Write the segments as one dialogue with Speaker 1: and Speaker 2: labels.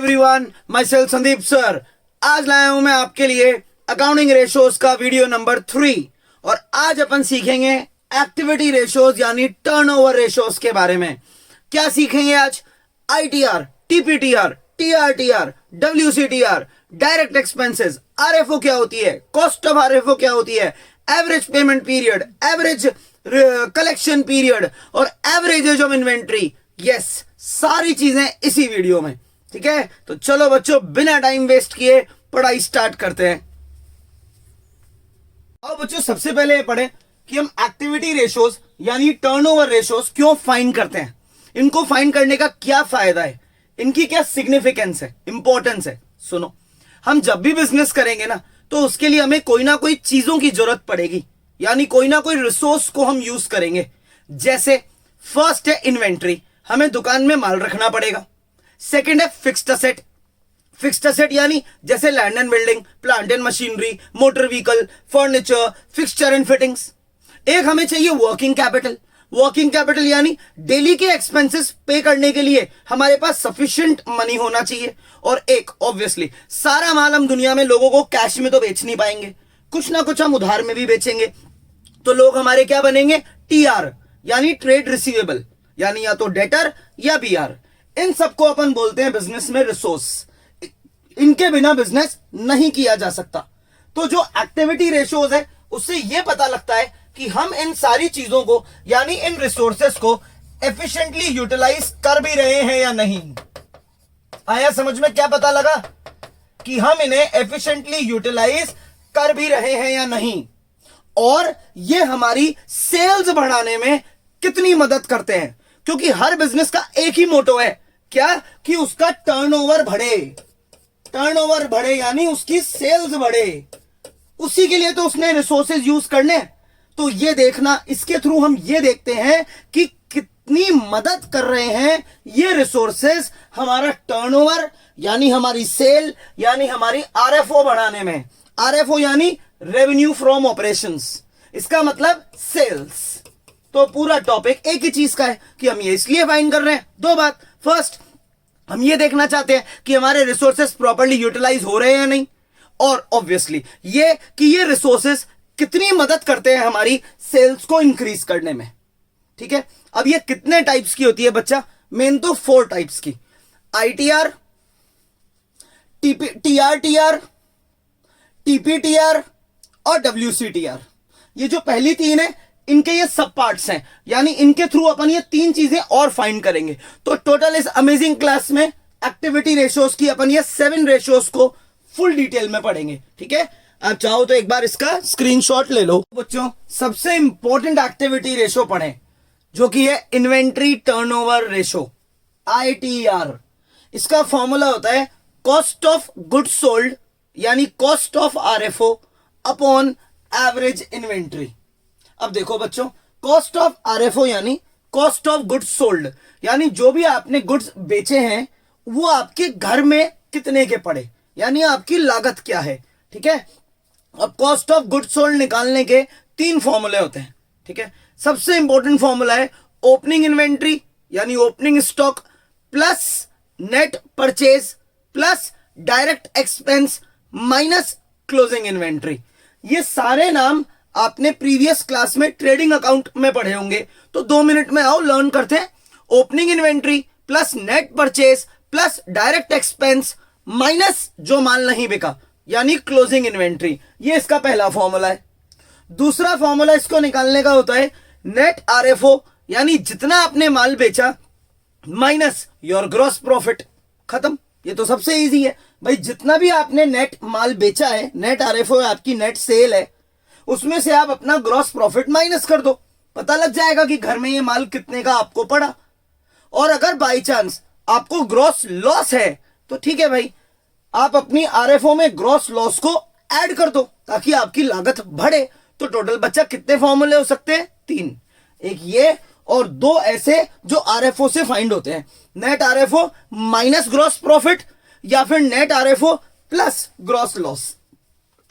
Speaker 1: Everyone, my self Sandeep sir. आज लाया हूं मैं आपके लिए अकाउंटिंग रेशोज का वीडियो नंबर 3 और आज अपन सीखेंगे एक्टिविटी रेशोज यानी टर्नओवर रेशोज के बारे में। क्या सीखेंगे आज? आईटीआर, टीपीटीआर, टीआरटीआर, डब्ल्यूसीटीआर, डायरेक्ट एक्सपेंसेस, आरएफओ क्या होती है, कॉस्ट ऑफ आरएफओ क्या होती है, average payment period, average collection period और एवरेज ऑफ इन्वेंट्री। यस, सारी चीजें इसी वीडियो में। ठीक है, तो चलो बच्चों, बिना टाइम वेस्ट किए पढ़ाई स्टार्ट करते हैं। अब बच्चों सबसे पहले ये पढ़े कि हम एक्टिविटी रेशोज यानी टर्नओवर रेशोज क्यों फाइंड करते हैं, इनको फाइंड करने का क्या फायदा है, इनकी क्या सिग्निफिकेंस है, इंपॉर्टेंस है। सुनो, हम जब भी बिजनेस करेंगे ना तो उसके लिए हमें कोई ना कोई चीजों की जरूरत पड़ेगी, यानी कोई ना कोई रिसोर्स को हम यूज करेंगे। जैसे फर्स्ट है इन्वेंट्री, हमें दुकान में माल रखना पड़ेगा। सेकंड है फिक्स्ड असेट। फिक्स्ड असेट यानी जैसे land and building, plant and machinery, motor vehicle, furniture, fixture and fittings. एक हमें चाहिए वर्किंग कैपिटल। वर्किंग कैपिटल यानी डेली के एक्सपेंसेस पे करने के लिए हमारे पास सफिशिएंट मनी होना चाहिए। और एक ऑब्वियसली सारा माल हम दुनिया में लोगों को कैश में तो बेच नहीं पाएंगे, कुछ ना कुछ हम उधार में भी बेचेंगे। तो लोग हमारे क्या बनेंगे? टीआर यानी ट्रेड रिसीवेबल, यानी या तो डेटर या बीआर। इन सबको अपन बोलते हैं बिजनेस में रिसोर्स। इनके बिना बिजनेस नहीं किया जा सकता। तो जो एक्टिविटी रेशोज है उससे यह पता लगता है कि हम इन सारी चीजों को यानी इन रिसोर्सेस को एफिशिएंटली यूटिलाइज कर भी रहे हैं या नहीं। आया समझ में? क्या पता लगा कि हम इन्हें एफिशिएंटली यूटिलाइज कर भी रहे हैं या नहीं, और ये हमारी सेल्स बढ़ाने में कितनी मदद करते हैं। क्योंकि हर बिजनेस का एक ही मोटो है, क्या? कि उसका टर्नओवर बढ़े। टर्नओवर बढ़े यानी उसकी सेल्स बढ़े, उसी के लिए तो उसने रिसोर्सेज यूज करने। तो ये देखना, इसके थ्रू हम ये देखते हैं कि कितनी मदद कर रहे हैं ये रिसोर्सेज हमारा टर्नओवर यानी हमारी सेल यानी हमारी आरएफओ बढ़ाने में। आरएफओ यानी रेवेन्यू फ्रॉम ऑपरेशंस, इसका मतलब सेल्स। तो पूरा टॉपिक एक ही चीज का है कि हम ये इसलिए फाइंड कर रहे हैं। दो बात, फर्स्ट हम ये देखना चाहते हैं कि हमारे रिसोर्सेस प्रॉपर्ली यूटिलाइज हो रहे हैं या नहीं, और ऑब्वियसली ये कि ये रिसोर्सेस कितनी मदद करते हैं हमारी सेल्स को इंक्रीज करने में। ठीक है, अब ये कितने टाइप्स की होती है बच्चा? मेन तो 4 टाइप्स की, आईटीआर, टीआरटीआर, टीपीटीआर और डब्ल्यूसीटीआर। ये जो पहली 3 है इनके ये सब पार्ट्स हैं, यानी इनके थ्रू अपन ये 3 चीजें और फाइंड करेंगे। तो टोटल इस अमेजिंग क्लास में एक्टिविटी रेशोज की अपन ये 7 रेशोज को फुल डिटेल में पढ़ेंगे। ठीक है, आप चाहो तो एक बार इसका स्क्रीनशॉट ले लो। बच्चों सबसे इंपॉर्टेंट एक्टिविटी रेशो पढ़ें जो कि है इन्वेंट्री टर्नओवर रेशो, आईटीआर। इसका फॉर्मूला होता है कॉस्ट ऑफ गुड्स सोल्ड यानी cost of RFO upon average inventory. अब देखो बच्चों, कॉस्ट ऑफ आरएफओ यानी कॉस्ट ऑफ गुड्स सोल्ड, यानी जो भी आपने गुड्स बेचे हैं वो आपके घर में कितने के पड़े, यानी आपकी लागत क्या है। ठीक है, अब कॉस्ट ऑफ गुड्स सोल्ड निकालने के 3 फॉर्मूले होते हैं। ठीक है, सबसे इंपॉर्टेंट फॉर्मूला है ओपनिंग इन्वेंट्री यानी opening stock plus net purchase plus direct expense minus closing inventory. ये सारे नाम आपने प्रीवियस क्लास में ट्रेडिंग अकाउंट में पढ़े होंगे, तो 2 मिनट में आओ लर्न करते हैं। Opening inventory plus net purchase plus direct expense minus जो माल नहीं बिका यानी क्लोजिंग इन्वेंट्री। ये इसका पहला फॉर्मूला है। दूसरा फॉर्मूला इसको निकालने का होता है नेट आरएफओ यानी जितना आपने माल बेचा माइनस योर ग्रॉस प्रॉफिट। खत्म, ये तो सबसे इजी है भाई। जितना भी आपने नेट माल बेचा है, नेट आरएफओ आपकी नेट सेल है, उसमें से आप अपना ग्रॉस प्रॉफिट माइनस कर दो, पता लग जाएगा कि घर में ये माल कितने का आपको पड़ा। और अगर बाई चांस आपको ग्रॉस लॉस है तो ठीक है भाई, आप अपनी आरएफओ में ग्रॉस लॉस को ऐड कर दो ताकि आपकी लागत बढ़े। तो टोटल बच्चा कितने फॉर्मूले हो सकते हैं? 3, एक ये और 2 ऐसे जो आरएफओ से फाइंड होते हैं, net RFO minus gross profit या फिर net RFO plus gross loss.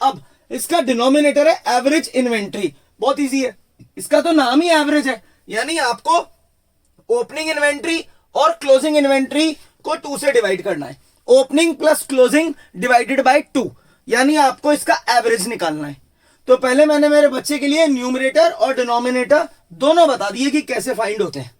Speaker 1: अब इसका डिनोमिनेटर है एवरेज इन्वेंट्री। बहुत इजी है, इसका तो नाम ही एवरेज है, यानी आपको ओपनिंग इन्वेंट्री और क्लोजिंग इन्वेंट्री को 2 से डिवाइड करना है। Opening plus closing divided by 2, यानी आपको इसका एवरेज निकालना है। तो पहले मैंने मेरे बच्चे के लिए न्यूमरेटर और डिनोमिनेटर दोनों बता दिए कि कैसे फाइंड होते हैं।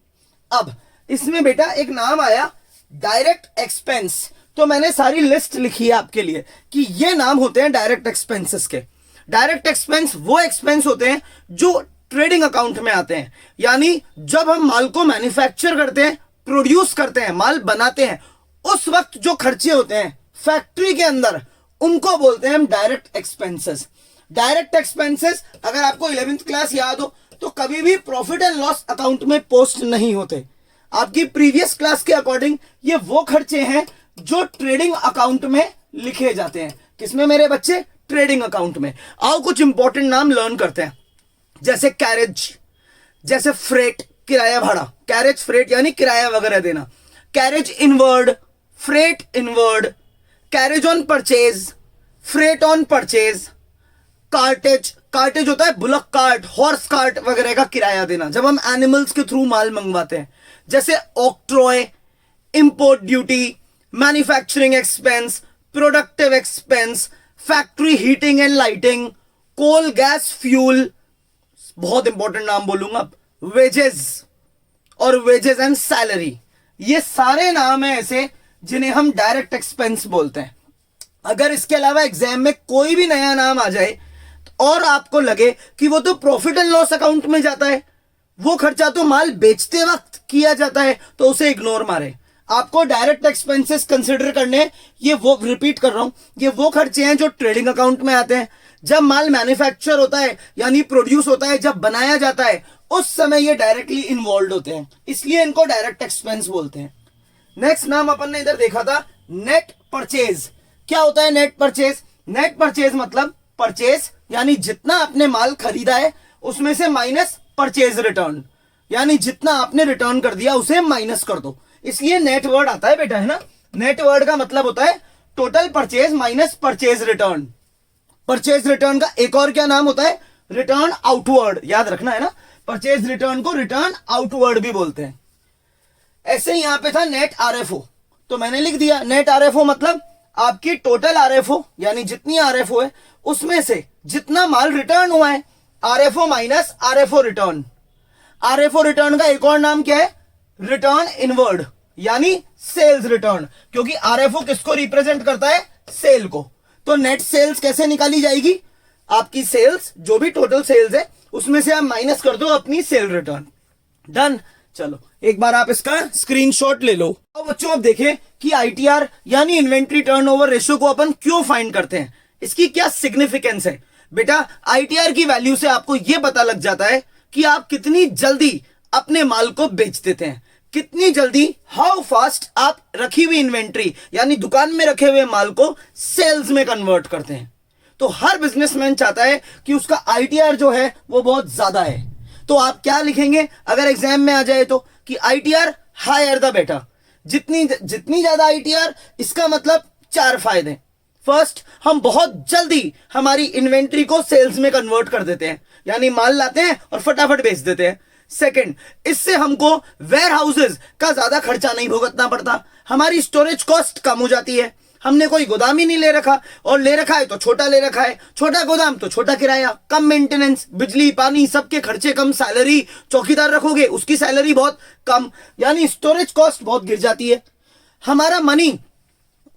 Speaker 1: अब इसमें बेटा एक नाम आया डायरेक्ट एक्सपेंस, तो मैंने सारी लिस्ट लिखी है आपके लिए कि ये नाम होते हैं डायरेक्ट एक्सपेंसेस के। डायरेक्ट एक्सपेंस वो एक्सपेंस होते हैं जो ट्रेडिंग अकाउंट में आते हैं, यानी जब हम माल को मैन्युफैक्चर करते हैं, प्रोड्यूस करते हैं, माल बनाते हैं, उस वक्त जो खर्चे होते हैं फैक्ट्री के अंदर, उनको बोलते हैं हम डायरेक्ट एक्सपेंसेस। डायरेक्ट एक्सपेंसेस अगर आपको 11th क्लास याद हो तो कभी भी प्रॉफिट एंड लॉस अकाउंट में पोस्ट नहीं होते। आपकी प्रीवियस क्लास के अकॉर्डिंग ये वो खर्चे हैं जो ट्रेडिंग अकाउंट में लिखे जाते हैं। किसमें मेरे बच्चे? ट्रेडिंग अकाउंट में। आओ कुछ इंपॉर्टेंट नाम लर्न करते हैं, जैसे कैरेज, जैसे फ्रेट, किराया भाड़ा, कैरेज फ्रेट यानी किराया वगैरह देना, carriage inward, freight inward, carriage on purchase, freight on purchase, cartage, cartage होता है बुलक कार्ट, हॉर्स कार्ट वगैरह का किराया देना जब हम एनिमल्स के थ्रू माल मंगवाते हैं, जैसे octroi, import duty, manufacturing expense, productive expense, factory heating and lighting, coal gas fuel, बहुत इंपॉर्टेंट नाम बोलूंगा अब, वेजेस और वेजेस एंड सैलरी। ये सारे नाम है ऐसे जिन्हें हम डायरेक्ट एक्सपेंस बोलते हैं। अगर इसके अलावा एग्जाम में कोई भी नया नाम आ जाए और आपको लगे कि वो तो प्रॉफिट एंड लॉस अकाउंट में जाता है, वो खर्चा तो माल बेचते वक्त किया जाता है, तो उसे इग्नोर मारे। आपको डायरेक्ट एक्सपेंसेस कंसिडर करने, ये वो, रिपीट कर रहा हूं, ये वो खर्चे हैं जो ट्रेडिंग अकाउंट में आते हैं। जब माल मैन्युफैक्चर होता है यानी प्रोड्यूस होता है, जब बनाया जाता है, उस समय ये डायरेक्टली इन्वॉल्व होते हैं, इसलिए इनको डायरेक्ट एक्सपेंस बोलते हैं। नेक्स्ट नाम अपन ने इधर देखा था नेट परचेज। क्या होता है नेट परचेज? नेट परचेज मतलब परचेज यानी जितना आपने माल खरीदा है उसमें से माइनस परचेज रिटर्न, यानी जितना आपने रिटर्न कर दिया उसे माइनस कर दो, इसलिए नेट वर्ड आता है बेटा, है ना। नेट वर्ड का मतलब होता है total purchase minus purchase return. Purchase return का एक और क्या नाम होता है? रिटर्न आउटवर्ड, याद रखना है ना। परचेज रिटर्न को रिटर्न आउटवर्ड भी बोलते हैं। ऐसे ही यहां पे था नेट आरएफओ, तो मैंने लिख दिया नेट आरएफओ मतलब आपकी टोटल आरएफओ यानी जितनी आरएफओ है उसमें से जितना माल रिटर्न हुआ है, RFO minus RFO return. RFO return का एक और नाम क्या है? रिटर्न इनवर्ड यानी सेल्स रिटर्न, क्योंकि आरएफओ किसको रिप्रेजेंट करता है? सेल को। तो नेट सेल्स कैसे निकाली जाएगी? आपकी सेल्स, जो भी टोटल सेल्स है उसमें से आप माइनस कर दो अपनी सेल रिटर्न। डन। चलो एक बार आप इसका स्क्रीनशॉट ले लो। अब बच्चों आप देखें कि आईटीआर यानी इन्वेंट्री टर्नओवर रेशियो को अपन क्यों फाइंड करते हैं, इसकी क्या सिग्निफिकेंस है। बेटा आईटीआर की वैल्यू से आपको यह पता लग जाता है कि आप कितनी जल्दी अपने माल को बेच देते हैं, कितनी जल्दी, हाउ फास्ट आप रखी हुई इन्वेंट्री यानी दुकान में रखे हुए माल को सेल्स में कन्वर्ट करते हैं। तो हर बिजनेसमैन चाहता है कि उसका आईटीआर जो है वो बहुत ज्यादा है। तो आप क्या लिखेंगे अगर एग्जाम में आ जाए तो? कि आईटीआर हायर द बेटर। जितनी ज्यादा आईटीआर, इसका मतलब 4 फायदे। फर्स्ट, हम बहुत जल्दी हमारी इन्वेंट्री को सेल्स में कन्वर्ट कर देते हैं, यानी माल लाते हैं और फटाफट बेच देते हैं। सेकंड, इससे हमको वेयर हाउसेज का ज्यादा खर्चा नहीं भुगतना पड़ता, हमारी स्टोरेज कॉस्ट कम हो जाती है। हमने कोई गोदाम ही नहीं ले रखा, और ले रखा है तो छोटा ले रखा है, छोटा गोदाम तो छोटा किराया, कम मेंटेनेंस, बिजली पानी सबके खर्चे कम, सैलरी चौकीदार रखोगे उसकी सैलरी बहुत कम, यानी स्टोरेज कॉस्ट बहुत गिर जाती है। हमारा मनी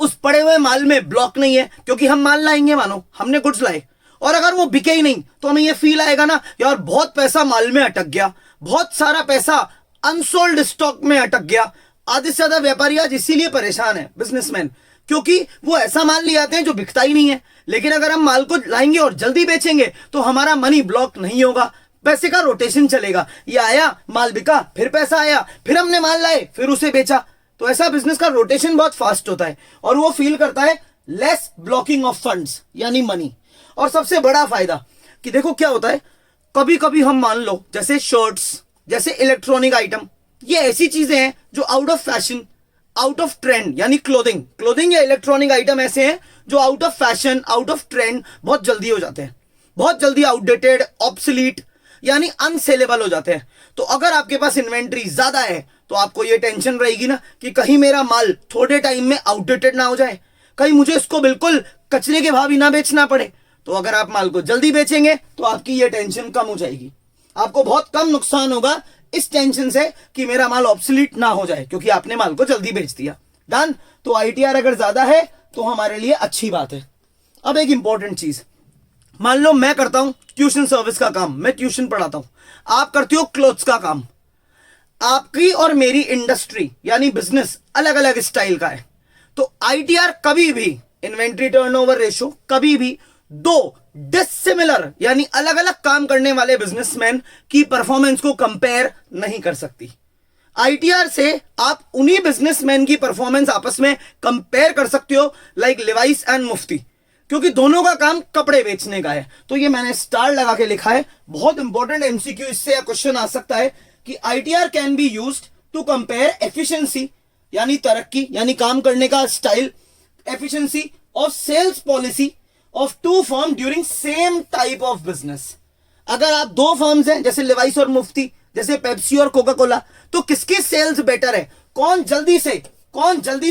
Speaker 1: उस पड़े हुए माल में ब्लॉक नहीं है, क्योंकि हम माल लाएंगे, मानो हमने गुड्स लाए और अगर वो बिके ही नहीं तो हमें ये फील आएगा ना यार बहुत पैसा माल में अटक गया, बहुत सारा पैसा अनसोल्ड स्टॉक में अटक गया। आधे से ज्यादा व्यापारी आज इसीलिए परेशान है, बिजनेसमैन, क्योंकि वो ऐसा माल ले आते हैं जो बिकता ही नहीं है। लेकिन अगर हम माल को लाएंगे और जल्दी बेचेंगे तो हमारा मनी ब्लॉक नहीं होगा, पैसे का रोटेशन चलेगा। ये आया, माल बिका, फिर पैसा आया, फिर हमने माल लाए, फिर उसे बेचा। तो ऐसा बिजनेस का रोटेशन बहुत फास्ट होता है और वो फील करता है लेस ब्लॉकिंग ऑफ फंड्स यानी मनी। और सबसे बड़ा फायदा कि देखो क्या होता है, कभी कभी हम मान लो जैसे शर्ट्स, जैसे इलेक्ट्रॉनिक आइटम, ये ऐसी चीजें हैं जो out of fashion, out of trend, यानी क्लोथिंग या इलेक्ट्रॉनिक आइटम ऐसे हैं जो out of fashion, out of trend बहुत जल्दी हो जाते हैं, बहुत जल्दी आउटडेटेड, ऑब्सोलीट, यानी अनसेलेबल हो जाते हैं। तो अगर आपके पास इन्वेंट्री ज्यादा है तो आपको ये टेंशन रहेगी ना कि कहीं मेरा माल थोड़े टाइम में आउटडेटेड ना हो जाए, कहीं मुझे इसको बिल्कुल कचरे के भाव ही ना बेचना पड़े। तो अगर आप माल को जल्दी बेचेंगे तो आपकी ये टेंशन कम हो जाएगी, आपको बहुत कम नुकसान होगा इस टेंशन से कि मेरा माल ऑब्सोलीट ना हो जाए, क्योंकि आपने माल को जल्दी बेच दिया। डन। तो आईटीआर अगर ज्यादा है तो हमारे लिए अच्छी बात है। अब एक इंपॉर्टेंट चीज, मान लो मैं करता हूं ट्यूशन सर्विस का काम, मैं ट्यूशन पढ़ाता हूं, आप करते हो क्लोथ्स का काम। आपकी और मेरी इंडस्ट्री यानी बिजनेस अलग अलग स्टाइल का है, तो आईटीआर कभी भी, इन्वेंट्री टर्नओवर रेशो कभी भी दो डिसिमिलर यानी अलग अलग काम करने वाले बिजनेसमैन की परफॉर्मेंस को कंपेयर नहीं कर सकती। आईटीआर से आप उन्हीं बिजनेसमैन की परफॉर्मेंस आपस में कंपेयर कर सकते हो, लाइक लिवाइस एंड मुफ्ती, क्योंकि दोनों का काम कपड़े बेचने का है। तो ये मैंने स्टार लगा के लिखा है, बहुत इंपॉर्टेंट एमसीक्यू इससे क्वेश्चन आ सकता है कि ITR can be used to compare efficiency यानी तरक्की यानी काम करने का style, efficiency of sales policy of two firm during same type of business. अगर आप दो फर्म्स हैं जैसे लिवाइस और मुफ्ती, जैसे पेप्सी और कोका कोला, तो किसकी सेल्स बेटर है, कौन जल्दी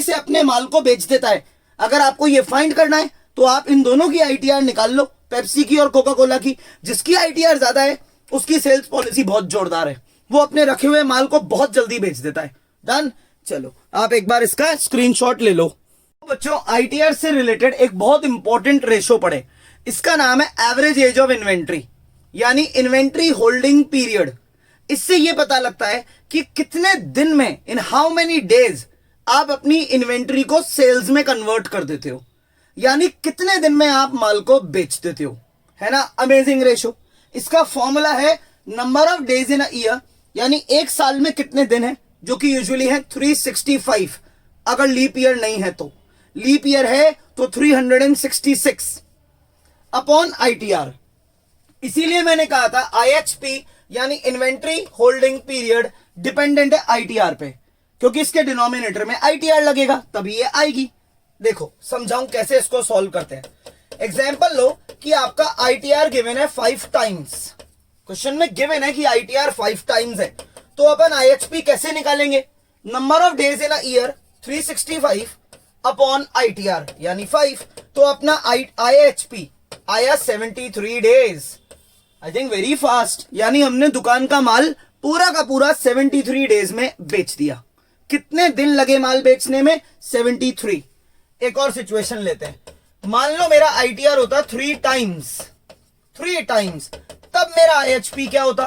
Speaker 1: से अपने माल को बेच देता है। अगर आपको ये फाइंड करना है तो आप इन दोनों की आईटीआर निकाल लो, पेप्सी की और कोका कोला की। जिसकी आईटीआर ज्यादा है उसकी सेल्स पॉलिसी बहुत जोरदार है, वो अपने रखे हुए माल को बहुत जल्दी बेच देता है। डन। चलो आप एक बार इसका स्क्रीनशॉट ले लो। बच्चों आईटीआर से रिलेटेड एक बहुत इंपॉर्टेंट रेशो पढ़े, इसका नाम है एवरेज एज ऑफ इन्वेंट्री यानी इन्वेंट्री होल्डिंग पीरियड। इससे यह पता लगता है कि कितने दिन में, इन हाउ मेनी डेज, आप अपनी इन्वेंट्री को सेल्स में कन्वर्ट कर देते हो, यानी कितने दिन में आप माल को बेच देते हो, है ना। Amazing ratio. इसका फॉर्मूला है number of days in a year, यानी एक साल में कितने दिन है, जो कि यूजुअली है 365, अगर लीप ईयर नहीं है तो। लीप ईयर है तो 366 अपॉन आईटीआर। इसीलिए मैंने कहा था आईएचपी यानी इन्वेंट्री होल्डिंग पीरियड डिपेंडेंट है आईटीआर पे, क्योंकि इसके डिनोमिनेटर में आईटीआर लगेगा तभी ये आएगी। देखो समझाऊं कैसे इसको सॉल्व करते हैं। एग्जांपल लो कि आपका आईटीआर गिवन है 5 टाइम्स, क्वेश्चन में गिवन है कि आईटीआर 5 टाइम्स है, तो अपन आईएचपी कैसे निकालेंगे, number of days in a year 365 upon ITR यानी 5, तो अपना आईएचपी आया 73 days. I think very fast, यानी हमने दुकान का माल पूरा का पूरा 73 डेज में बेच दिया। कितने दिन लगे माल बेचने में, 73। एक और सिचुएशन लेते हैं, मान लो मेरा आईटीआर होता 3 टाइम्स, तब मेरा आईएचपी क्या होता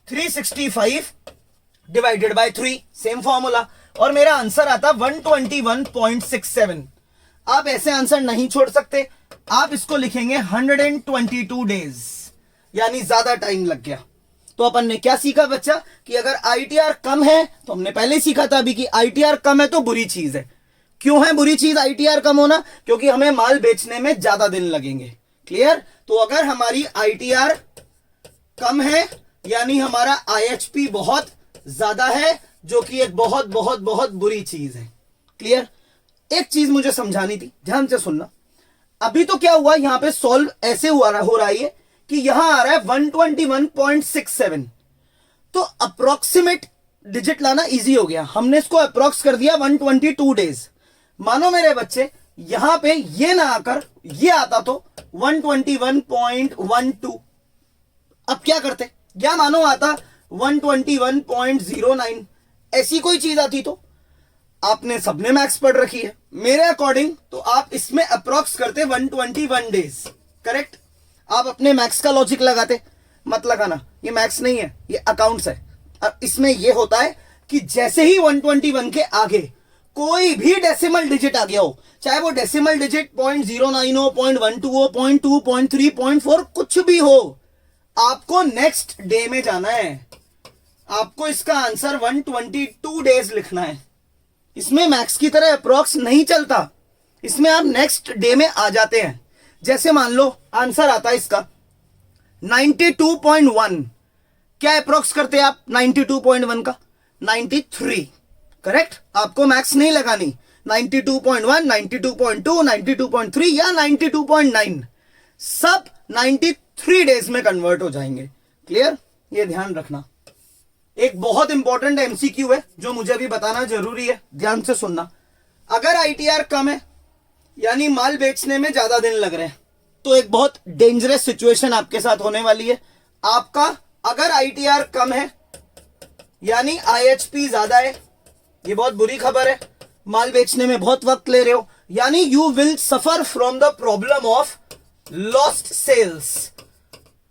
Speaker 1: 365 डिवाइडेड बाय 3, सेम फॉर्मूला, और मेरा आंसर आता 121.67। आप ऐसे आंसर नहीं छोड़ सकते, आप इसको लिखेंगे 122 डेज, यानी ज्यादा टाइम लग गया। तो अपन ने क्या सीखा बच्चा कि अगर आईटीआर कम है, तो हमने पहले सीखा था अभी कि आईटीआर कम है तो बुरी चीज है। क्यों है बुरी चीज आईटीआर कम होना, क्योंकि हमें माल बेचने में ज्यादा दिन लगेंगे। क्लियर। तो अगर हमारी आईटीआर कम है यानी हमारा आईएचपी बहुत ज्यादा है, जो कि एक बहुत बहुत बहुत बुरी चीज है। क्लियर। एक चीज मुझे समझानी थी, ध्यान से सुनना। अभी तो क्या हुआ, यहां पे सॉल्व ऐसे हो रहा है कि यहां आ रहा है 121.67, तो अप्रोक्सीमेट डिजिट लाना इजी हो गया, हमने इसको अप्रोक्स कर दिया 122 डेज। मानो मेरे बच्चे यहां पे ये ना आकर ये आता तो 121.12, अब क्या करते, या मानो आता 121.09, ऐसी कोई चीज आती तो। आपने सबने मैथ्स पढ़ रखी है, मेरे अकॉर्डिंग तो आप इसमें अप्रोक्स करते 121 डेज। करेक्ट। आप अपने मैथ्स का लॉजिक लगाते, मत लगाना, ये मैथ्स नहीं है, ये अकाउंट्स है। अब इसमें ये होता है कि जैसे ही 121 के आगे कोई भी डेसिमल डिजिट आ गया हो, चाहे वो डेसिमल डिजिट 0.09 हो, 0.12 हो, 0.2, 0.3, 0.4 कुछ भी हो, आपको नेक्स्ट डे में जाना है। आपको इसका आंसर 122 डेज लिखना है। इसमें मैथ्स की तरह अप्रोक्स नहीं चलता, इसमें आप नेक्स्ट डे में आ जाते हैं। जैसे मान लो आंसर आता है इसका 92.1, क्या अप्रोक्स करते हैं आप 92.1 का, 93। करेक्ट। आपको मैथ्स नहीं लगानी, 92.1, 92.2, 92.3 या 92.9, सब 93 डेज में कन्वर्ट हो जाएंगे। क्लियर। ये ध्यान रखना। एक बहुत इंपॉर्टेंट एमसीक्यू है जो मुझे अभी बताना जरूरी है, ध्यान से सुनना। अगर आईटीआर कम है यानी माल बेचने में ज्यादा दिन लग रहे हैं, तो एक बहुत डेंजरस सिचुएशन आपके साथ होने वाली है। आपका अगर आईटीआर कम है यानी आईएचपी ज्यादा है, ये बहुत बुरी खबर है। माल बेचने में बहुत वक्त ले रहे हो यानी you will suffer from the problem of lost sales,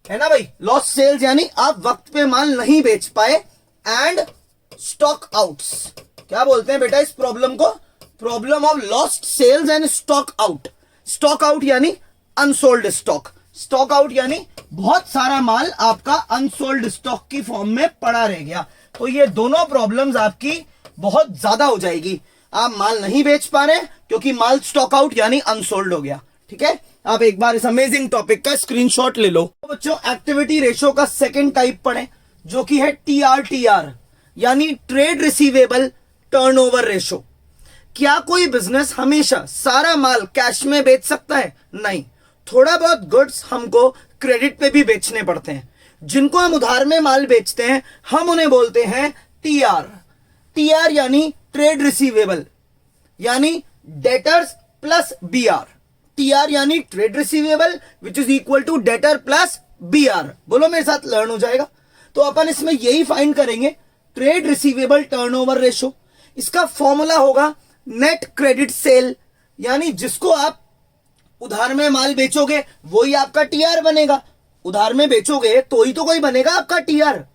Speaker 1: है ना भाई। लॉस्ट सेल्स यानी आप वक्त पे माल नहीं बेच पाए। एंड स्टॉक आउट्स, क्या बोलते हैं बेटा इस प्रॉब्लम को? Problem of lost sales and stock out. Stock out यानी अनसोल्ड स्टॉक, स्टॉक आउट यानी बहुत सारा माल आपका अनसोल्ड स्टॉक की फॉर्म में पड़ा रह गया। तो ये दोनों प्रॉब्लम्स आपकी बहुत ज्यादा हो जाएगी। आप माल नहीं बेच पा रहे क्योंकि माल स्टॉक आउट यानी अनसोल्ड हो गया। ठीक है, आप एक बार इस अमेजिंग टॉपिक का स्क्रीनशॉट ले लो। तो बच्चों एक्टिविटी रेशो का सेकंड टाइप पढ़े जो कि है टीआर यानी ट्रेड रिसीवेबल टर्नओवर रेशो। क्या कोई बिजनेस हमेशा सारा माल कैश में बेच सकता है? नहीं, थोड़ा बहुत गुड्स हमको क्रेडिट पे भी बेचने पड़ते हैं। जिनको हम उधार में माल बेचते हैं हम उन्हें बोलते हैं टीआर यानी ट्रेड रिसीवेबल यानी डेटर्स प्लस बीआर। टीआर यानी trade receivable which is equal to debtor plus BR. बोलो मेरे साथ, लर्न हो जाएगा। तो अपन इसमें यही फाइंड करेंगे, ट्रेड रिसीवेबल टर्नओवर रेशो। इसका फॉर्मूला होगा नेट क्रेडिट सेल, यानी जिसको आप उधार में माल बेचोगे वही आपका टीआर बनेगा। उधार में बेचोगे तो ही तो कोई बनेगा आपका टीआर।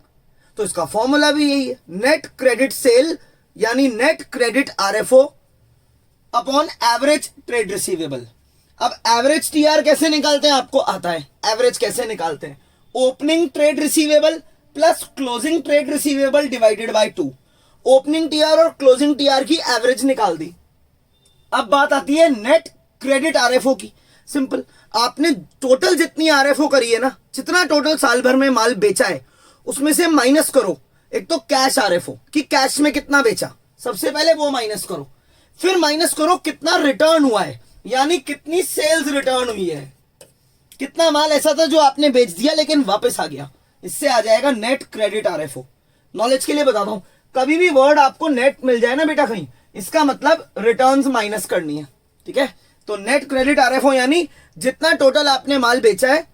Speaker 1: तो इसका फॉर्मूला भी यही है, नेट क्रेडिट सेल यानी net credit RFO upon average trade receivable. अब एवरेज टीआर कैसे निकालते हैं? आपको आता है एवरेज कैसे निकालते हैं? Opening trade receivable plus closing trade receivable divided by 2। Opening TR और क्लोजिंग टीआर की एवरेज निकाल दी। अब बात आती है नेट क्रेडिट आरएफओ की। सिंपल, आपने टोटल जितनी आरएफओ करी है ना, जितना टोटल साल भर में माल बेचा है उसमें से माइनस करो एक तो कैश आरएफओ कि कैश में कितना बेचा, सबसे पहले वो माइनस करो। फिर माइनस करो कितना रिटर्न हुआ है, यानी कितनी सेल्स रिटर्न हुई है, कितना माल ऐसा था जो आपने बेच दिया लेकिन वापस आ गया। इससे आ जाएगा नेट क्रेडिट आरएफओ। नॉलेज के लिए बताता हूं, कभी भी वर्ड आपको नेट मिल जाए ना बेटा कहीं, इसका मतलब रिटर्न्स माइनस करनी है। ठीक है, तो नेट क्रेडिट आरएफओ यानी जितना टोटल आपने माल बेचा है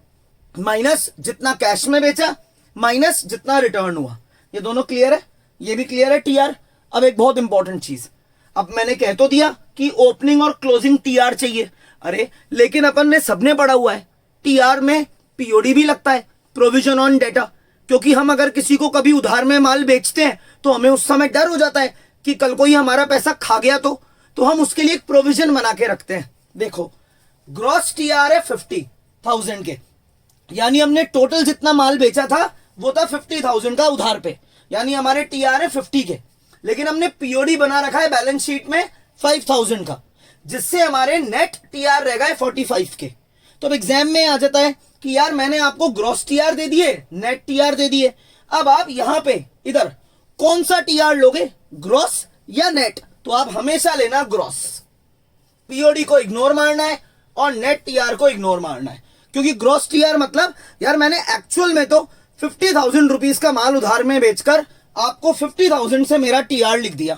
Speaker 1: माइनस जितना कैश में बेचा माइनस जितना रिटर्न हुआ। ये दोनों क्लियर है? ये भी क्लियर है टीआर। अब एक बहुत इंपॉर्टेंट चीज, अब मैंने कह तो दिया कि ओपनिंग और क्लोजिंग टीआर चाहिए, अरे लेकिन अपन ने सबने पढ़ा हुआ है टीआर में पीओडी भी लगता है, प्रोविजन ऑन डेटा। क्योंकि हम अगर किसी को कभी उधार में माल बेचते हैं तो हमें उस समय डर हो जाता है कि कल को ही हमारा पैसा खा गया तो हम उसके लिए एक प्रोविजन बना के रखते हैं। देखो ग्रॉस टीआर है 50,000 के, यानी हमने टोटल जितना माल बेचा था वो था 50,000 का उधार पे, यानी हमारे टीआर है 50 के, लेकिन हमने पीओडी बना रखा है बैलेंस शीट में 5,000 का, जिससे हमारे नेट टीआर रह गए 45 के। तो अब एग्जाम में आ जाता है कि यार मैंने आपको ग्रॉस टीआर दे दिए, नेट टीआर दे दिए, अब आप यहां पे इधर कौन सा टीआर लोगे, ग्रॉस या नेट? तो आप हमेशा लेना ग्रॉस। पीओडी को इग्नोर मारना है और नेट टीआर को इग्नोर मारना है, क्योंकि ग्रॉस टीआर मतलब यार मैंने एक्चुअल में तो 50,000 रुपीज का माल उधार में बेचकर आपको 50,000 से मेरा टीआर लिख दिया।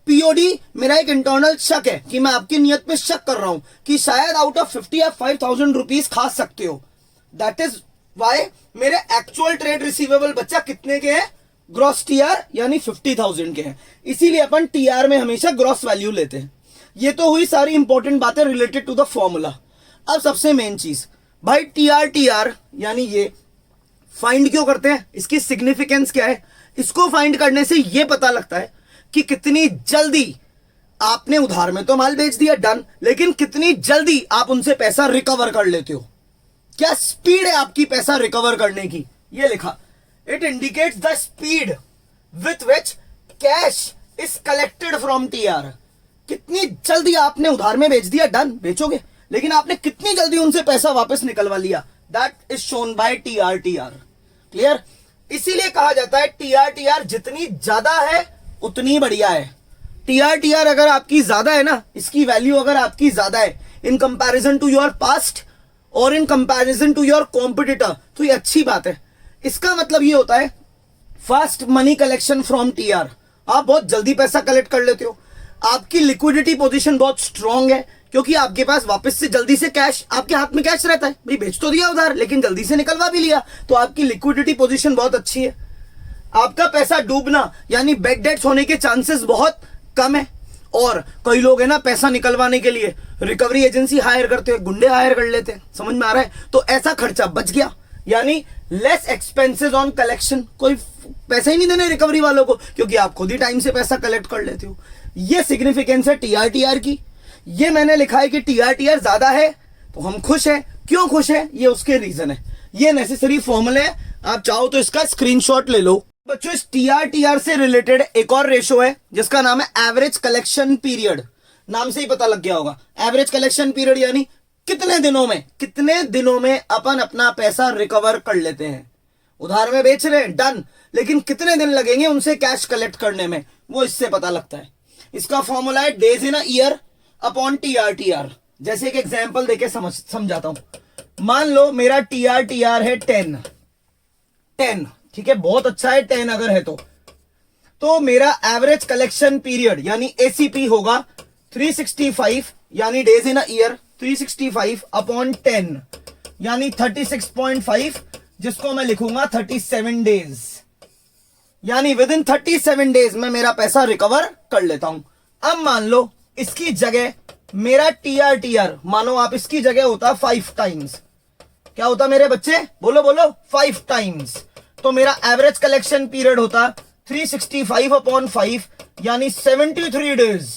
Speaker 1: पीओडी मेरा एक इंटरनल शक है कि मैं आपकी नियत पे शक कर रहा हूं कि शायद आउट ऑफ 50 या 5,000 रुपीज खा सकते हो। दैट इज वाई मेरे एक्चुअल ट्रेड रिसीवेबल बच्चा कितने के हैं, ग्रॉस टीआर यानी 50,000 के हैं। इसीलिए अपन टीआर में हमेशा ग्रॉस वैल्यू लेते हैं। ये तो हुई सारी इंपॉर्टेंट बातें रिलेटेड टू द फॉर्मूला। अब सबसे मेन चीज भाई टीआर यानी ये फाइंड क्यों करते हैं, इसकी सिग्निफिकेंस क्या है? इसको फाइंड करने से ये पता लगता है कि कितनी जल्दी आपने उधार में तो माल बेच दिया, डन, लेकिन कितनी जल्दी आप उनसे पैसा रिकवर कर लेते हो, क्या स्पीड है आपकी पैसा रिकवर करने की। ये लिखा, it indicates the speed with which cash is collected from TR. कितनी जल्दी आपने उधार में बेच दिया, डन, बेचोगे, लेकिन आपने कितनी जल्दी उनसे पैसा वापस निकलवा लिया, that is shown by TR. Clear? इसीलिए कहा जाता है टीआर जितनी ज्यादा है उतनी बढ़िया है। टीआर अगर आपकी ज्यादा है ना, इसकी वैल्यू अगर आपकी ज्यादा है in comparison to your past और in comparison to your competitor, तो ये अच्छी बात है। इसका मतलब ये होता है fast money collection from TR. आप बहुत जल्दी पैसा कलेक्ट कर लेते हो, आपकी लिक्विडिटी पोजीशन बहुत स्ट्रांग है, क्योंकि आपके पास वापस से जल्दी से कैश, आपके हाथ में कैश रहता है, भाई बेच तो दिया उधार लेकिन जल्दी से निकलवा भी लिया, तो आपकी लिक्विडिटी पोजीशन बहुत अच्छी है। आपका पैसा डूबना यानी बैड डेट्स होने के चांसेस बहुत कम है। और कई लोग है ना पैसा निकलवाने के लिए रिकवरी एजेंसी हायर करते हैं, गुंडे हायर कर लेते हैं, समझ में आ रहा है? तो ऐसा खर्चा बच गया, यानी लेस एक्सपेंसेस ऑन कलेक्शन। कोई पैसा ही नहीं देने रिकवरी वालों को, क्योंकि आप खुद ही टाइम से पैसा कलेक्ट कर लेते हो। ये सिग्निफिकेंस है टीआर की। ये मैंने लिखा है कि टीआर ज्यादा है तो हम खुश हैं। क्यों खुश है, ये उसके रीजन है। ये नेसेसरी फॉर्मूला है, आप चाहो तो इसका स्क्रीनशॉट ले लो। बच्चों इस टीआर से रिलेटेड एक और रेशो है जिसका नाम है एवरेज कलेक्शन पीरियड। नाम से ही पता लग गया होगा, एवरेज कलेक्शन पीरियड यानी कितने दिनों में अपन अपना पैसा रिकवर कर लेते हैं। उधार में बेच रहे हैं, डन, लेकिन कितने दिन लगेंगे उनसे कैश कलेक्ट करने में, वो इससे पता लगता है। इसका फॉर्मूला है days in a year upon TR. जैसे एक एग्जांपल देके समझाता हूं। मान लो मेरा टीआर है 10, ठीक है, बहुत अच्छा है 10 अगर है तो मेरा एवरेज कलेक्शन पीरियड यानी एसीपी होगा 365 यानी days in a year, 365 upon 10 यानी 36.5, जिसको मैं लिखूंगा 37 डेज, यानी विद इन 37 डेज में मेरा पैसा रिकवर कर लेता हूं। अब मान लो इसकी जगह मेरा टीआर मानो आप इसकी जगह होता 5 टाइम्स। क्या होता मेरे बच्चे, बोलो 5 टाइम्स। तो मेरा एवरेज कलेक्शन पीरियड होता 365 अपॉन 5 यानी 73 डेज,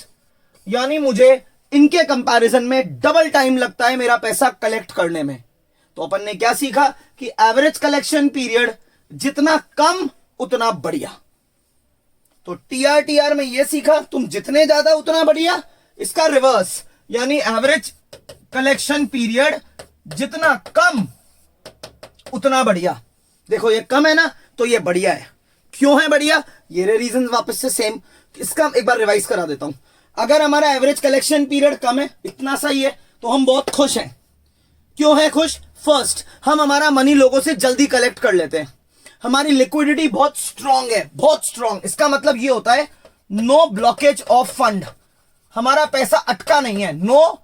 Speaker 1: यानी मुझे इनके कंपैरिजन में डबल टाइम लगता है मेरा पैसा कलेक्ट करने में। तो अपन ने क्या सीखा कि एवरेज कलेक्शन पीरियड जितना कम उतना बढ़िया। तो टीआर में यह सीखा तुम जितने ज्यादा उतना बढ़िया। इसका रिवर्स यानी एवरेज कलेक्शन पीरियड जितना कम उतना बढ़िया। देखो ये कम है ना तो ये बढ़िया है। क्यों है बढ़िया, ये रीजन वापस से सेम। इसका एक बार रिवाइज करा देता हूं। अगर हमारा एवरेज कलेक्शन पीरियड कम है, इतना सही है, तो हम बहुत खुश हैं। क्यों है खुश? फर्स्ट, हम हमारा मनी लोगों से जल्दी कलेक्ट कर लेते हैं। हमारी लिक्विडिटी बहुत स्ट्रांग है, बहुत स्ट्रांग। इसका मतलब ये होता है नो ब्लॉकेज ऑफ फंड, हमारा पैसा अटका नहीं है। नो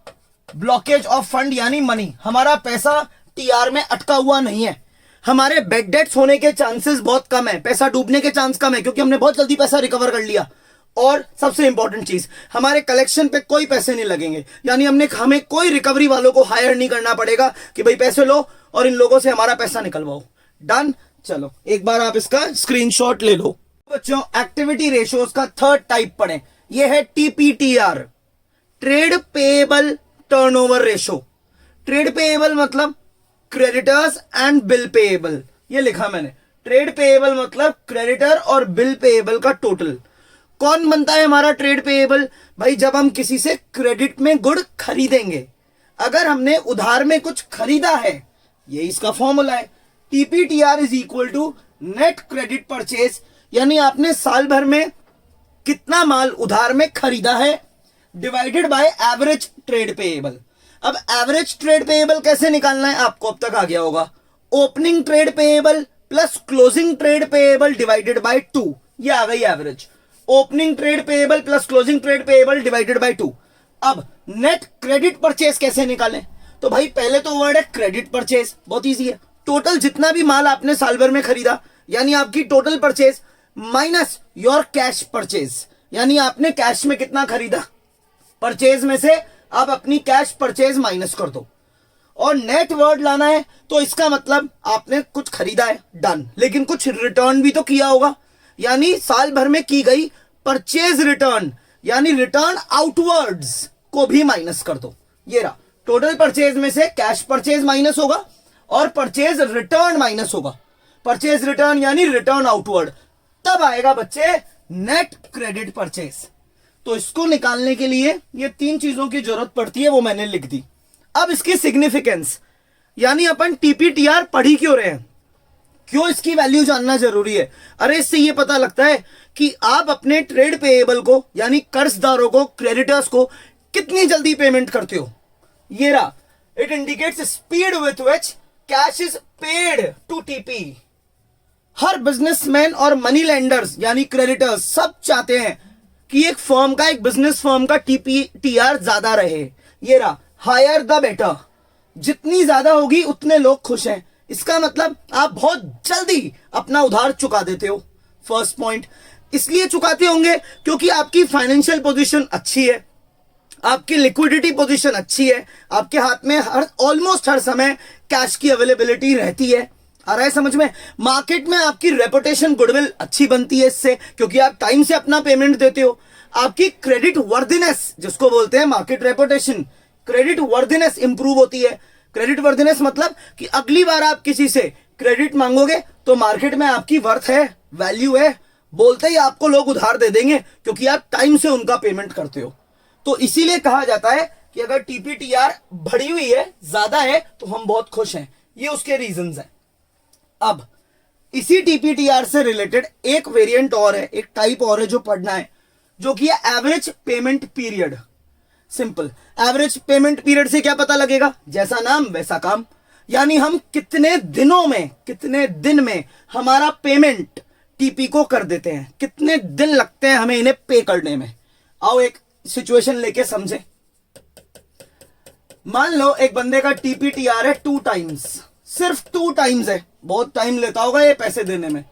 Speaker 1: ब्लॉकेज ऑफ फंड यानी मनी, हमारा पैसा टीआर में अटका हुआ नहीं है। हमारे बैड डेट्स होने के चांसेस बहुत कम है, पैसा डूबने के चांस कम है, क्योंकि हमने बहुत जल्दी पैसा रिकवर कर लिया। और सबसे इंपॉर्टेंट चीज, हमारे कलेक्शन पे कोई पैसे नहीं लगेंगे, यानी हमें कोई रिकवरी वालों को हायर नहीं करना पड़ेगा कि भाई पैसे लो और इन लोगों से हमारा पैसा निकलवाओ। डन। चलो एक बार आप इसका स्क्रीनशॉट ले लो। बच्चों एक्टिविटी रेशियोज का थर्ड टाइप पढ़ें, यह है TPTR, trade payable turnover ratio. Trade payable मतलब क्रेडिटर्स एंड बिल पेएबल, ये लिखा मैंने। ट्रेड पेएबल मतलब क्रेडिटर और बिल पेएबल का टोटल। कौन बनता है हमारा ट्रेड पेएबल? भाई जब हम किसी से क्रेडिट में गुड खरीदेंगे, अगर हमने उधार में कुछ खरीदा है, ये इसका फॉर्मूला है। TPTR is equal to net credit purchase, यानी आपने साल भर में कितना माल उधार में खरीदा है, divided by average trade payable. अब एवरेज ट्रेड पेएबल कैसे निकालना है आपको अब तक आ गया होगा। Opening trade payable plus closing trade payable divided by 2, ये आ गई average. Opening trade payable plus closing trade payable divided by 2। अब नेट क्रेडिट परचेज कैसे निकालें? तो भाई पहले तो वर्ड है क्रेडिट परचेज, बहुत इजी है। टोटल जितना भी माल आपने साल भर में खरीदा, यानी आपकी total purchase minus your cash purchase, यानी आपने कैश में कितना खरीदा, परचेज में से आप अपनी कैश परचेज माइनस कर दो। और नेट वर्ड लाना है तो इसका मतलब आपने कुछ खरीदा है, डन, लेकिन कुछ रिटर्न भी तो किया होगा, यानी साल भर में की गई परचेज रिटर्न यानी रिटर्न आउटवर्ड्स को भी माइनस कर दो। ये रहा टोटल परचेज में से कैश परचेज माइनस होगा और परचेज रिटर्न माइनस होगा। परचेज रिटर्न यानी रिटर्न आउटवर्ड, तब आएगा बच्चे नेट क्रेडिट परचेज। तो इसको निकालने के लिए ये 3 चीजों की जरूरत पड़ती है, वो मैंने लिख दी। अब इसकी सिग्निफिकेंस, यानी अपन टीपीटीआर पढ़ ही क्यों रहे हैं, क्यों इसकी वैल्यू जानना जरूरी है? अरे इससे ये पता लगता है कि आप अपने ट्रेड पेएबल को यानी कर्जदारों को, क्रेडिटर्स को कितनी जल्दी पेमेंट करते हो। ये रहा, it indicates speed with which cash is paid to TP. हर बिजनेसमैन और मनी लेंडर्स यानी क्रेडिटर्स सब चाहते हैं कि एक फर्म का, एक बिजनेस फर्म का टीपीटीआर ज्यादा रहे। ये रहा, हायर द बेटर, जितनी ज्यादा होगी उतने लोग खुश हैं। इसका मतलब आप बहुत जल्दी अपना उधार चुका देते हो। फर्स्ट पॉइंट, इसलिए चुकाते होंगे क्योंकि आपकी फाइनेंशियल पोजीशन अच्छी है, आपकी लिक्विडिटी पोजीशन अच्छी है, आपके हाथ में ऑलमोस्ट हर समय कैश की अवेलेबिलिटी रहती है। आ रहा है समझ में? मार्केट में आपकी रेपुटेशन, गुडविल अच्छी बनती है इससे, क्योंकि आप टाइम से अपना पेमेंट देते हो। आपकी क्रेडिट वर्दिनेस, जिसको बोलते हैं market reputation, credit worthiness improve होती है। क्रेडिट वर्दिनेस मतलब कि अगली बार आप किसी से क्रेडिट मांगोगे तो मार्केट में आपकी वर्थ है, वैल्यू है, बोलते ही आपको लोग उधार दे देंगे क्योंकि आप टाइम से उनका पेमेंट करते हो। तो इसीलिए कहा जाता है कि अगर टीपीटीआर बढ़ी हुई है, ज्यादा है, तो हम बहुत खुश हैं। ये उसके रीजंस हैं। अब इसी टीपीटीआर से रिलेटेड एक वेरिएंट और है, एक टाइप और है जो पढ़ना है, जो कि है average payment period. Simple, average payment period से क्या पता लगेगा? जैसा नाम वैसा काम, यानी हम कितने दिन में हमारा पेमेंट टीपी को कर देते हैं, कितने दिन लगते हैं हमें इन्हें पे करने में। आओ एक सिचुएशन लेके समझे। मान लो एक बंदे का टीपीटीआर है 2 टाइम्स, सिर्फ 2 टाइम्स है, बहुत टाइम लेता होगा ये पैसे देने में।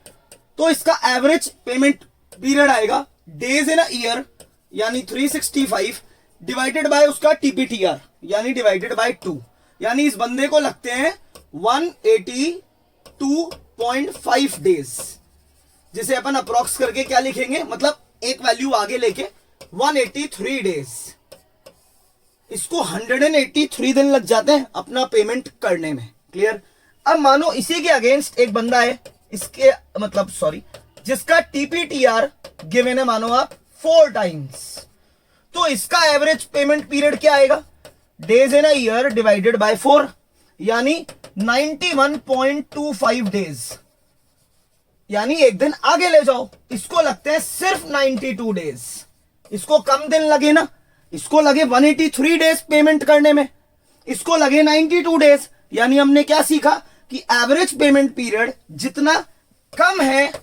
Speaker 1: तो इसका एवरेज पेमेंट पीरियड आएगा डेज इन अ ईयर, यानी 365 डिवाइडेड बाय उसका टीपीटीआर, यानी डिवाइडेड बाय 2, यानी इस बंदे को लगते हैं 182.5 डेज, जिसे अपन अप्रॉक्स करके क्या लिखेंगे, मतलब एक वैल्यू आगे लेके 183 डेज। इसको 183 दिन लग जाते हैं अपना पेमेंट करने में। क्लियर? अब मानो इसी के अगेंस्ट एक बंदा है, इसके मतलब सॉरी, जिसका टीपीटीआर गिवन है मानो आप 4 टाइम्स, तो इसका एवरेज पेमेंट पीरियड क्या आएगा? Days in a year divided by 4, यानी 91.25 डेज, यानी एक दिन आगे ले जाओ। इसको लगते हैं सिर्फ 92 डेज। इसको कम दिन लगे ना, इसको लगे 183 डेज पेमेंट करने में, इसको लगे 92 डेज। यानी हमने क्या सीखा कि एवरेज पेमेंट पीरियड जितना कम है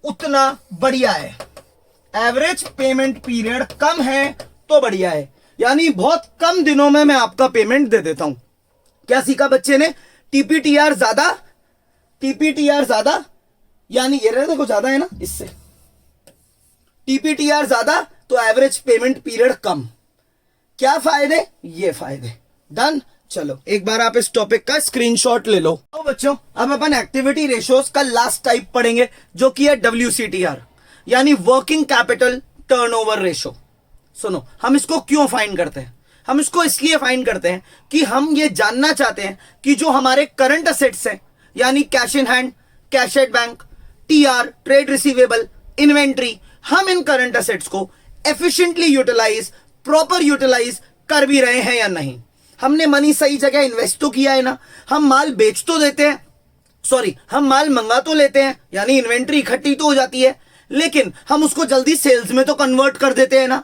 Speaker 1: उतना बढ़िया है। एवरेज पेमेंट पीरियड कम है तो बढ़िया है, यानी बहुत कम दिनों में मैं आपका पेमेंट दे देता हूं। क्या सीखा बच्चे ने? टीपीटीआर ज्यादा, यानी ये रहे देखो ज्यादा है ना, इससे टीपीटीआर ज्यादा तो एवरेज पेमेंट पीरियड कम। क्या फायदे? ये फायदे। डन। चलो एक बार आप इस टॉपिक का स्क्रीनशॉट ले लो। तो बच्चों अब अपन एक्टिविटी रेशियोज का लास्ट टाइप पढ़ेंगे, जो कि है WCTR, यानी वर्किंग कैपिटल टर्नओवर रेशो। सुनो, हम इसको क्यों फाइंड करते हैं? हम इसको इसलिए फाइंड करते हैं कि हम ये जानना चाहते हैं कि जो हमारे करंट असेट्स हैं, यानी cash in hand, cash at bank, TR, trade receivable, inventory, हम इन करंट असेट्स को एफिशिएंटली यूटिलाइज, प्रॉपर यूटिलाइज कर भी रहे हैं या नहीं। हमने मनी सही जगह इन्वेस्ट तो किया है ना, हम माल बेच तो देते हैं, सॉरी हम माल मंगा तो लेते हैं, यानी इन्वेंट्री इकट्ठी तो हो जाती है, लेकिन हम उसको जल्दी सेल्स में तो कन्वर्ट कर देते हैं ना।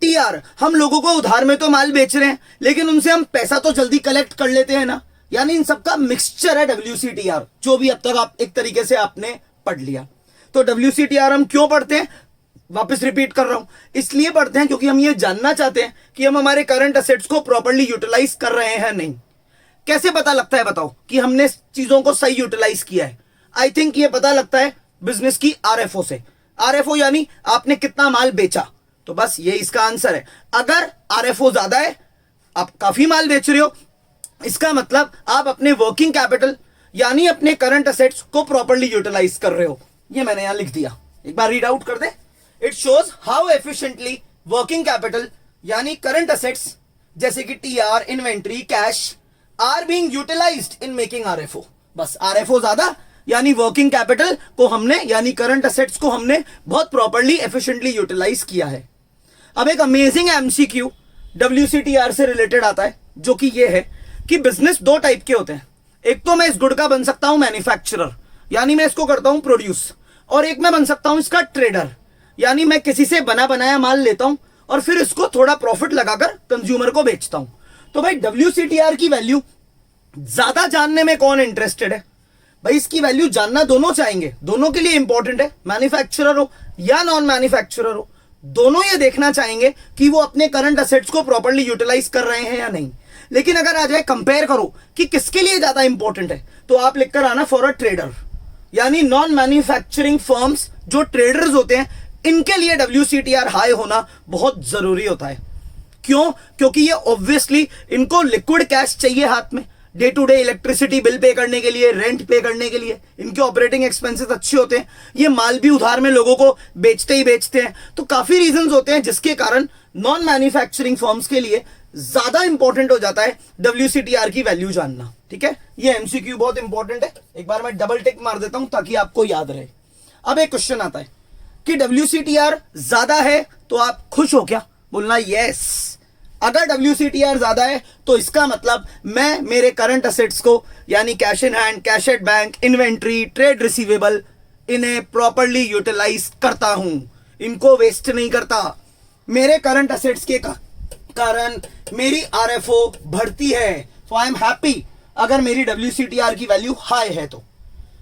Speaker 1: TR, हम लोगों को उधार में तो माल बेच रहे हैं, लेकिन उनसे हम पैसा तो जल्दी कलेक्ट कर लेते हैं ना। यानी इन सबका मिक्सचर है WCTR, जो भी अब तक आप एक तरीके से आपने पढ़ लिया। तो WCTR हम क्यों पढ़ते हैं? वापस रिपीट कर रहा हूं, इसलिए पढ़ते हैं क्योंकि हम ये जानना चाहते हैं कि हम हमारे करंट असेट्स को प्रॉपर्ली यूटिलाइज कर रहे हैं नहीं। कैसे पता लगता है बताओ कि हमने चीजों को सही यूटिलाइज किया है? आई थिंक ये पता लगता है बिजनेस की RFO से। RFO यानी आपने कितना माल बेचा, तो बस ये इसका आंसर है। अगर RFO ज्यादा है, आप काफी माल बेच रहे हो, इसका मतलब आप अपने वर्किंग कैपिटल यानी अपने करंट असेट्स को प्रॉपर्ली यूटिलाइज कर रहे हो। ये मैंने यहां लिख दिया, एक बार रीड आउट कर दे। It shows how efficiently working capital यानी करंट असेट्स जैसे कि TR, inventory, cash are being utilised in making RFO। बस RFO ज्यादा यानी वर्किंग कैपिटल को हमने यानी करंट असेट्स को हमने बहुत प्रॉपर्ली एफिशिएंटली यूटिलाइज किया है। अब एक अमेजिंग MCQ WCTR से रिलेटेड आता है, जो कि ये है कि बिजनेस 2 टाइप के होते हैं। एक तो मैं इस गुड का बन सकता हूं मैन्युफैक्चरर, यानी मैं इसको करता हूं प्रोड्यूस, और एक मैं बन सकता हूं इसका ट्रेडर, यानी मैं किसी से बना बनाया माल लेता हूं और फिर इसको थोड़ा प्रॉफिट लगाकर कंज्यूमर को बेचता हूं। तो भाई WCTR की वैल्यू ज्यादा जानने में कौन इंटरेस्टेड है? भाई इसकी वैल्यू जानना दोनों चाहेंगे, दोनों के लिए इंपॉर्टेंट है, मैन्युफैक्चरर हो या नॉन मैन्युफैक्चरर हो, दोनों ये देखना चाहेंगे कि वो अपने करंट असेट्स को प्रॉपर्ली यूटिलाइज कर रहे हैं या नहीं। लेकिन अगर आ जाए कंपेयर करो कि किसके लिए ज्यादा इंपॉर्टेंट है, तो आप लिखकर आना फॉर अ ट्रेडर, यानी नॉन मैन्युफैक्चरिंग फर्म्स जो ट्रेडर्स होते हैं, इनके लिए WCTR हाई होना बहुत जरूरी होता है। क्यों? क्योंकि ये ऑब्वियसली इनको लिक्विड कैश चाहिए हाथ में, day to day electricity bill pay करने के लिए, रेंट पे करने के लिए, इनके ऑपरेटिंग एक्सपेंसेस अच्छे होते हैं, ये माल भी उधार में लोगों को बेचते ही बेचते हैं। तो काफी रीजंस होते हैं जिसके कारण नॉन मैन्युफैक्चरिंग फर्म्स के लिए ज्यादा इंपॉर्टेंट हो जाता है WCTR की वैल्यू जानना। ठीक है, ये MCQ बहुत इंपॉर्टेंट है, एक बार मैं डबल टिक मार देता हूं ताकि आपको याद रहे। अब एक क्वेश्चन आता है कि WCTR ज्यादा है तो आप खुश हो क्या? बोलना यस। अगर WCTR ज्यादा है तो इसका मतलब मैं मेरे करंट असेट्स को, यानी cash in hand, cash at bank, inventory, trade receivable, इन्हें प्रॉपर्ली यूटिलाइज करता हूं, इनको वेस्ट नहीं करता। मेरे करंट असेट्स के कारण मेरी RFO बढ़ती है, तो आई एम हैप्पी अगर मेरी WCTR की वैल्यू हाई है। तो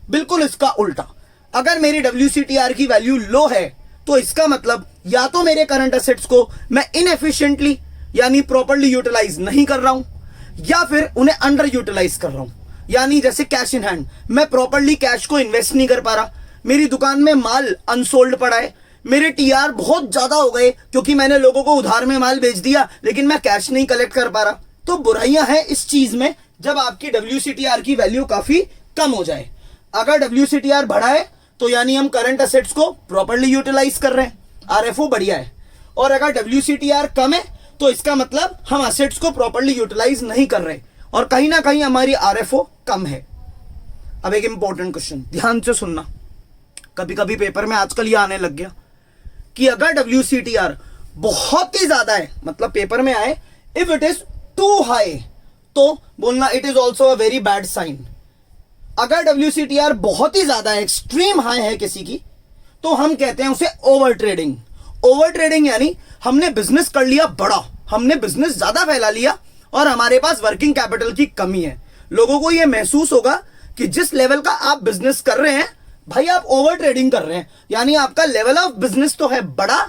Speaker 1: बिल्कुल इसका उल्टा, अगर मेरी WCTR की वैल्यू लो है तो इसका मतलब या तो मेरे करंट असेट्स को मैं इनएफिशिएंटली यानी प्रॉपर्ली यूटिलाइज नहीं कर रहा हूं, या फिर उन्हें अंडर यूटिलाइज कर रहा हूं, यानी जैसे कैश इन हैंड, मैं प्रॉपर्ली कैश को इन्वेस्ट नहीं कर पा रहा, मेरी दुकान में माल अनसोल्ड पड़ा है, मेरे TR बहुत ज्यादा हो गए क्योंकि मैंने लोगों को उधार में माल बेच दिया, लेकिन मैं कैश नहीं कलेक्ट कर पा रहा। तो बुराइयां हैं इस चीज में जब आपकी WCTR की वैल्यू काफी कम हो जाए। अगर WCTR बढ़ा है तो यानी हम करंट असेट्स को प्रॉपर्ली यूटिलाइज कर रहे हैं, RFO बढ़िया है। और अगर WCTR कम है तो इसका मतलब हम असेट्स को प्रॉपर्ली यूटिलाइज नहीं कर रहे और कहीं ना कहीं हमारी RFO कम है। अब एक इंपॉर्टेंट क्वेश्चन ध्यान से सुनना, कभी कभी पेपर में आजकल ये आने लग गया कि अगर WCTR बहुत ही ज्यादा है, मतलब पेपर में आए if it is too high, तो बोलना it is also a very bad sign. अगर WCTR बहुत ही ज्यादा है, एक्सट्रीम हाई है किसी की, तो हम कहते हैं उसे ओवर ट्रेडिंग। ओवर ट्रेडिंग यानी हमने बिजनेस कर लिया बड़ा, हमने बिजनेस ज्यादा फैला लिया और हमारे पास वर्किंग कैपिटल की कमी है। लोगों को यह महसूस होगा कि जिस लेवल का आप बिजनेस कर रहे हैं भाई आप ओवर ट्रेडिंग कर रहे हैं, यानी आपका लेवल ऑफ बिजनेस तो है बड़ा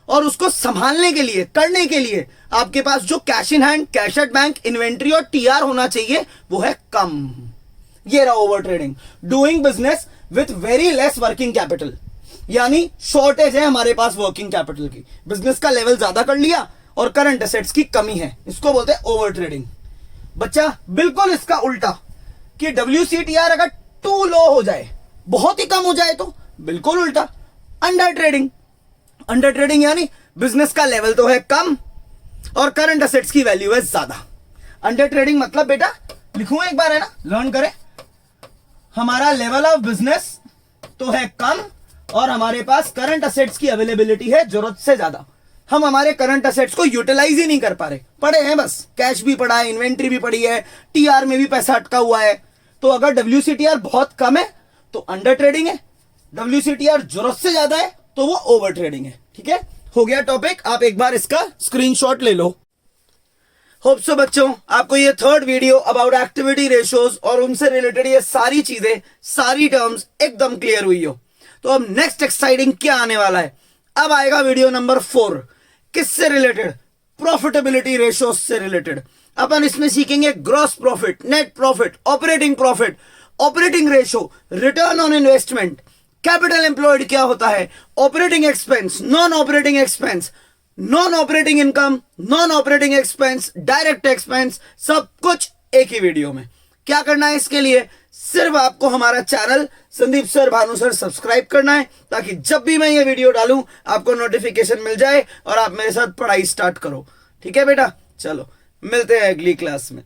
Speaker 1: और उसको संभालने के लिए, करने के लिए आपके पास जो cash in hand, cash at bank, inventory और TR होना चाहिए वो है कम। ये रहा over trading. Doing business with very less working capital, यानी शॉर्टेज है हमारे पास वर्किंग कैपिटल की, बिजनेस का लेवल ज्यादा कर लिया और करंट एसेट्स की कमी है, इसको बोलते हैं ओवर ट्रेडिंग। बच्चा बिल्कुल इसका उल्टा कि WCTR अगर टू लो हो जाए, बहुत ही कम हो जाए, तो बिल्कुल उल्टा अंडर ट्रेडिंग। अंडर ट्रेडिंग यानी बिजनेस का लेवल तो है कम और करंट एसेट्स की वैल्यू है ज्यादा। अंडर ट्रेडिंग मतलब बेटा लिखूं एक बार, है ना, लर्न करें। हमारा लेवल ऑफ बिजनेस तो है कम और हमारे पास करंट असेट्स की अवेलेबिलिटी है जरूरत से ज्यादा। हम हमारे करंट असेट्स को यूटिलाइज ही नहीं कर पा रहे, पड़े हैं बस, कैश भी पड़ा है, इन्वेंट्री भी पड़ी है, TR में भी पैसा अटका हुआ है। तो अगर WCTR बहुत कम है तो अंडर ट्रेडिंग है, WCTR जरूरत से ज्यादा है तो वो ओवर ट्रेडिंग है। ठीक है, हो गया टॉपिक। आप एक बार इसका स्क्रीनशॉट ले लो। होप सो बच्चों आपको ये third video about activity ratios और उनसे रिलेटेड ये सारी चीजें, सारी टर्म्स एकदम क्लियर हुई हो। तो अब नेक्स्ट एक्साइटिंग क्या आने वाला है, अब आएगा वीडियो नंबर 4। किससे रिलेटेड? प्रॉफिटेबिलिटी रेशियोज से रिलेटेड। अपन इसमें सीखेंगे gross profit, net profit, operating profit, operating ratio, return on investment, capital employed क्या होता है, operating expense, non operating expense, non operating income, non operating expense, direct expense, सब कुछ एक ही वीडियो में। क्या करना है इसके लिए? सिर्फ आपको हमारा channel Sandeep sir, Bhanu sir subscribe करना है ताकि जब भी मैं ये वीडियो डालूं आपको नोटिफिकेशन मिल जाए और आप मेरे साथ पढ़ाई स्टार्ट करो। ठीक है बेटा, चलो मिलते हैं अगली क्लास में।